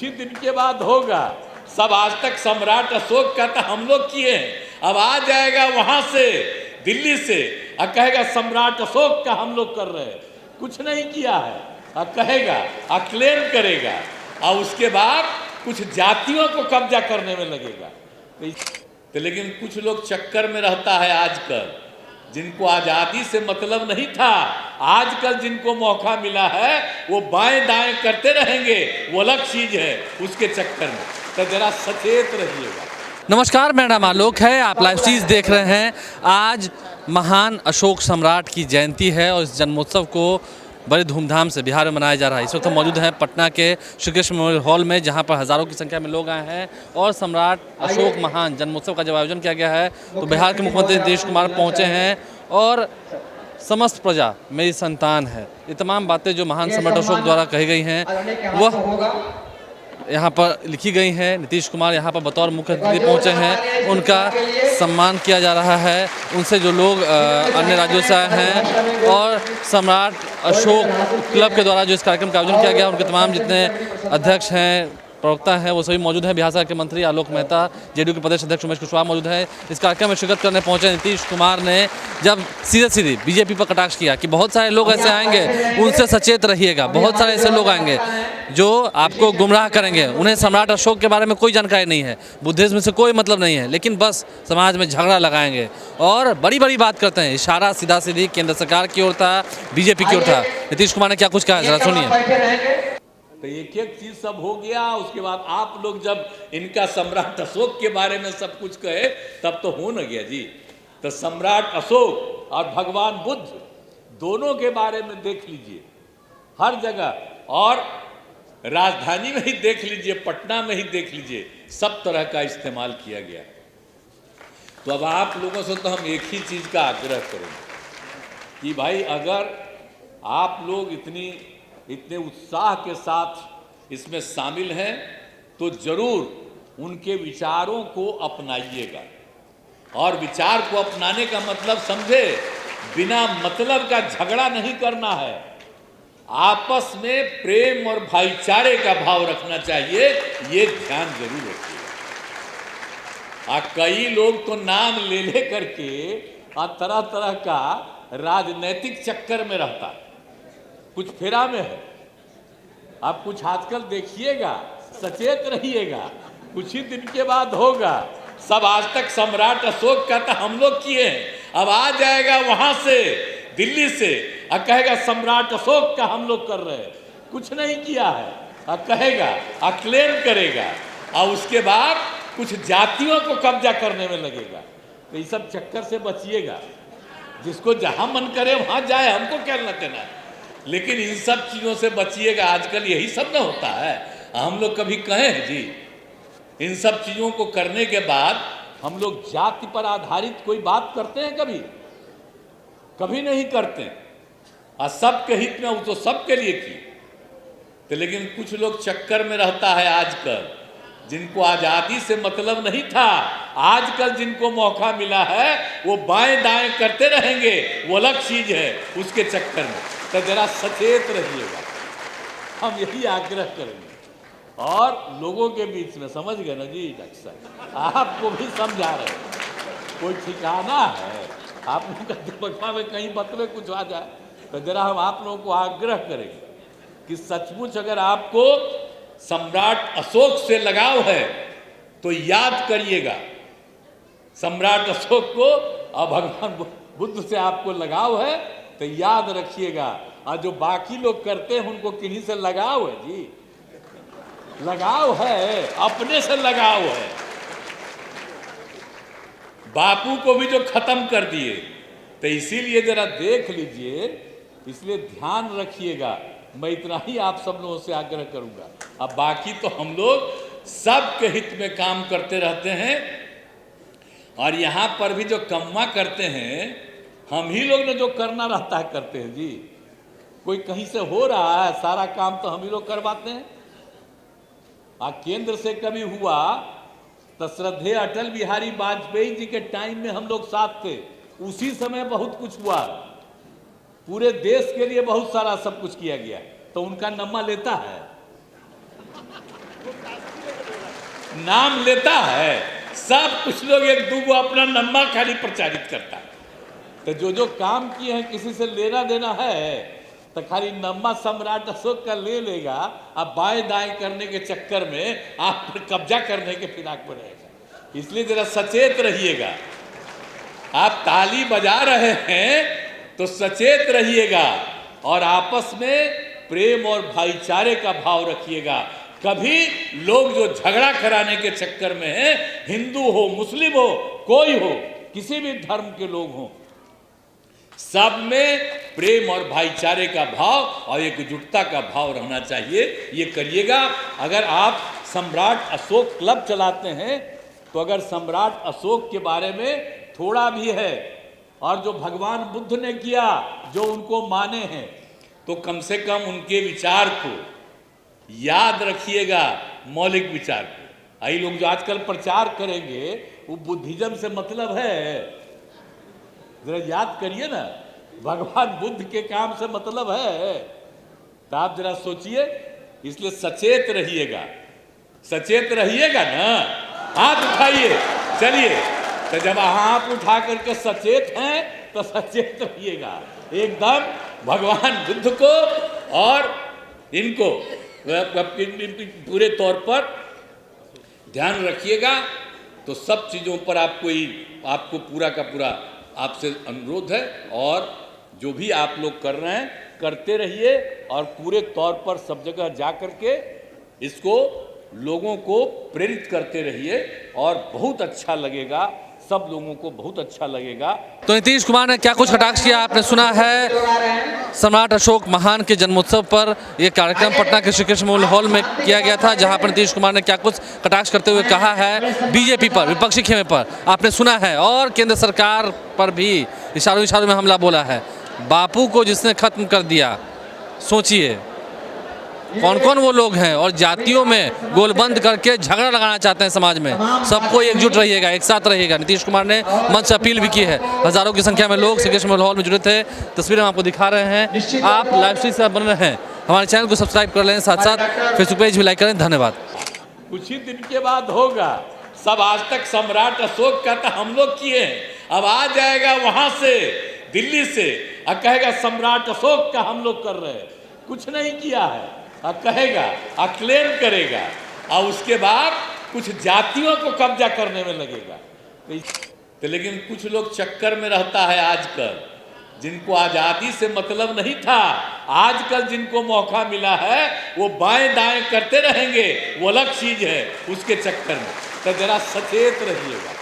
कुछ ही दिन के बाद होगा। सब आज तक सम्राट अशोक का तो हम लोग किए हैं, अब आ जाएगा वहां से दिल्ली से और कहेगा सम्राट अशोक का हम लोग कर रहे हैं। कुछ नहीं किया है और कहेगा और क्लेम करेगा और उसके बाद कुछ जातियों को कब्जा करने में लगेगा। तो लेकिन कुछ लोग चक्कर में रहता है आजकल, जिनको आज़ादी से मतलब नहीं था, आजकल जिनको मौका मिला है वो बाएं दाएं करते रहेंगे, वो अलग चीज है। उसके चक्कर में तो जरा सचेत रहिएगा। नमस्कार, मेरा नाम आलोक है, आप लाइव चीज़ देख रहे हैं। आज महान अशोक सम्राट की जयंती है और इस जन्मोत्सव को बड़े धूमधाम से बिहार में मनाया जा रहा है। इस वक्त हम मौजूद हैं पटना के श्री कृष्ण मेमोरियल हॉल में, जहां पर हज़ारों की संख्या में लोग आए हैं और सम्राट अशोक महान जन्मोत्सव का जब आयोजन किया गया है तो बिहार के मुख्यमंत्री नीतीश कुमार पहुंचे हैं और समस्त प्रजा मेरी संतान है, ये तमाम बातें जो महान सम्राट अशोक द्वारा कही गई हैं वह यहाँ पर लिखी गई हैं। नीतीश कुमार यहाँ पर बतौर मुख्य अतिथि पहुँचे हैं, उनका सम्मान किया जा रहा है। उनसे जो लोग अन्य राज्यों से आए हैं और सम्राट अशोक क्लब के द्वारा जो इस कार्यक्रम का आयोजन किया गया, उनके तमाम जितने अध्यक्ष हैं, प्रवक्ता हैं, वो सभी मौजूद हैं। बिहार सरकार के मंत्री आलोक मेहता, जेडीयू के प्रदेश अध्यक्ष उमेश कुशवाहा मौजूद हैं। इस कार्यक्रम में शिरकत करने पहुंचे नीतीश कुमार ने जब सीधे बीजेपी पर कटाक्ष किया कि बहुत सारे लोग ऐसे आएंगे, उनसे सचेत रहिएगा। बहुत सारे ऐसे लोग आएंगे जो आपको गुमराह करेंगे, उन्हें सम्राट अशोक के बारे में कोई जानकारी नहीं है, बुद्धिज्म से कोई मतलब नहीं है, लेकिन बस समाज में झगड़ा लगाएंगे और बड़ी बड़ी बात करते हैं। इशारा सीधा सीधी केंद्र सरकार की ओर था, बीजेपी की ओर था। नीतीश कुमार ने क्या कुछ कहा, जरा सुनिए। तो एक एक चीज सब हो गया। उसके बाद आप लोग जब इनका सम्राट अशोक के बारे में सब कुछ कहे तब तो हो न गया जी। तो सम्राट अशोक और भगवान बुद्ध दोनों के बारे में देख लीजिए हर जगह, और राजधानी में ही देख लीजिए, पटना में ही देख लीजिए, सब तरह का इस्तेमाल किया गया। तो अब आप लोगों से तो हम एक ही चीज का आग्रह करेंगे कि भाई अगर आप लोग इतने उत्साह के साथ इसमें शामिल हैं तो जरूर उनके विचारों को अपनाइएगा। और विचार को अपनाने का मतलब समझे, बिना मतलब का झगड़ा नहीं करना है, आपस में प्रेम और भाईचारे का भाव रखना चाहिए, ये ध्यान जरूर रखिएगा। कई लोग तो नाम ले करके और तरह तरह का राजनीतिक चक्कर में रहता है, कुछ फेरा में है। आप कुछ आजकल देखिएगा, सचेत रहिएगा, कुछ ही दिन के बाद होगा। सब आज तक सम्राट अशोक का तो हम लोग किए हैं, अब आ जाएगा वहां से दिल्ली से और कहेगा सम्राट अशोक का हम लोग कर रहे हैं। कुछ नहीं किया है और कहेगा और क्लेम करेगा और उसके बाद कुछ जातियों को कब्जा करने में लगेगा। तो ये सब चक्कर से बचिएगा, जिसको जहां मन करे वहां जाए, हमको क्या लेना देना है, लेकिन इन सब चीजों से बचिएगा। आजकल यही सब न होता है। हम लोग कभी कहें जी, इन सब चीजों को करने के बाद हम लोग जाति पर आधारित कोई बात करते हैं? कभी नहीं करते। और सबके हित में, वो तो सबके लिए की। तो लेकिन कुछ लोग चक्कर में रहता है आजकल, जिनको आज़ादी से मतलब नहीं था, आजकल जिनको मौका मिला है वो बाएं दाएं करते रहेंगे, वो अलग चीज है। उसके चक्कर में तो जरा सचेत रहिएगा, हम यही आग्रह करेंगे। और लोगों के बीच में, समझ गए ना जी, अक्सर आपको भी समझा रहे, कोई ठिकाना है आप लोगों का दिमाग में कहीं बतले कुछ आ जाए, तो जरा हम आप लोगों को आग्रह करेंगे कि सचमुच अगर आपको सम्राट अशोक से लगाव है तो याद करिएगा सम्राट अशोक को, और भगवान बुद्ध से आपको लगाव है तो याद रखिएगा। और जो बाकी लोग करते हैं उनको किन्हीं से लगाव है जी, लगाव है, अपने से लगाव है। बापू को भी जो खत्म कर दिए, तो इसीलिए जरा देख लीजिए, इसलिए ध्यान रखिएगा। मैं इतना ही आप सब लोगों से आग्रह करूंगा। अब बाकी तो हम लोग सबके हित में काम करते रहते हैं, और यहाँ पर भी जो कम्मा करते हैं, हम ही लोग ने जो करना रहता है करते हैं जी। कोई कहीं से हो रहा है, सारा काम तो हम ही लोग करवाते हैं। केंद्र से कभी हुआ तो श्रद्धेय अटल बिहारी वाजपेयी जी के टाइम में हम लोग साथ थे, उसी समय बहुत कुछ हुआ, पूरे देश के लिए बहुत सारा सब कुछ किया गया। तो उनका नम्मा लेता है नाम लेता है, सब कुछ लोग एक दूगो अपना नम्मा खाली प्रचारित करता है। तो जो जो काम किए हैं किसी से लेना देना है तो खाली नम्मा सम्राट अशोक का ले लेगा, अब बाएं दाएं करने के चक्कर में आप पर कब्जा करने के फिराक में रहेगा। इसलिए जरा सचेत रहिएगा। आप ताली बजा रहे हैं तो सचेत रहिएगा और आपस में प्रेम और भाईचारे का भाव रखिएगा। कभी लोग जो झगड़ा कराने के चक्कर में हैं, हिंदू हो मुस्लिम हो कोई हो, किसी भी धर्म के लोग हों, सब में प्रेम और भाईचारे का भाव और एकजुटता का भाव रहना चाहिए। ये करिएगा। अगर आप सम्राट अशोक क्लब चलाते हैं तो अगर सम्राट अशोक के बारे में थोड़ा भी है और जो भगवान बुद्ध ने किया, जो उनको माने हैं, तो कम से कम उनके विचार को याद रखिएगा, मौलिक विचार को। आई लोग जो आजकल प्रचार करेंगे वो बुद्धिज्म से मतलब है, जरा याद करिए ना, भगवान बुद्ध के काम से मतलब है, तो आप जरा सोचिए। इसलिए सचेत रहिएगा, सचेत रहिएगा ना। हाथ उठाइए, चलिए। तो जब हाथ उठा करके सचेत हैं तो सचेत रहिएगा एकदम भगवान बुद्ध को और इनको पूरे तौर पर ध्यान रखिएगा। तो सब चीज़ों पर आपको पूरा का पूरा आपसे अनुरोध है और जो भी आप लोग कर रहे हैं करते रहिए और पूरे तौर पर सब जगह जा करके इसको लोगों को प्रेरित करते रहिए और बहुत अच्छा लगेगा, सब लोगों को बहुत अच्छा लगेगा। तो नीतीश कुमार ने क्या कुछ कटाक्ष किया आपने सुना है। सम्राट अशोक महान के जन्मोत्सव पर यह कार्यक्रम पटना के श्री कृष्ण मंदिर हॉल में किया गया था, जहां पर नीतीश कुमार ने क्या कुछ कटाक्ष करते हुए कहा है बीजेपी पर, विपक्षी खेमे पर आपने सुना है, और केंद्र सरकार पर भी इशारों में हमला बोला है। बापू को जिसने खत्म कर दिया, सोचिए कौन कौन वो लोग हैं, और जातियों में गोलबंद करके झगड़ा लगाना चाहते हैं समाज में। सबको एकजुट रहिएगा, एक साथ रहिएगा। नीतीश कुमार ने मंच से अपील भी की है। हजारों की संख्या में लोग श्री कृष्ण मंदिर हॉल में जुड़े थे। तस्वीरें हम आपको दिखा रहे हैं। आप लाइव स्ट्रीम से बन रहे हैं, हमारे चैनल को सब्सक्राइब कर लें, साथ साथ फेसबुक पेज भी लाइक करें। धन्यवाद। कुछ ही दिन के बाद होगा सब। आज तक सम्राट अशोक का तो हम लोग किए हैं, अब आ जाएगा वहां से दिल्ली से और कहेगा सम्राट अशोक का हम लोग कर रहे हैं। कुछ नहीं किया है कहेगा, क्लेम करेगा और उसके बाद कुछ जातियों को कब्जा करने में लगेगा। तो लेकिन कुछ लोग चक्कर में रहता है आजकल, जिनको आज़ादी से मतलब नहीं था, आजकल जिनको मौका मिला है वो बाएं दाएं करते रहेंगे, वो अलग चीज है उसके चक्कर में। तो जरा सचेत रहिएगा।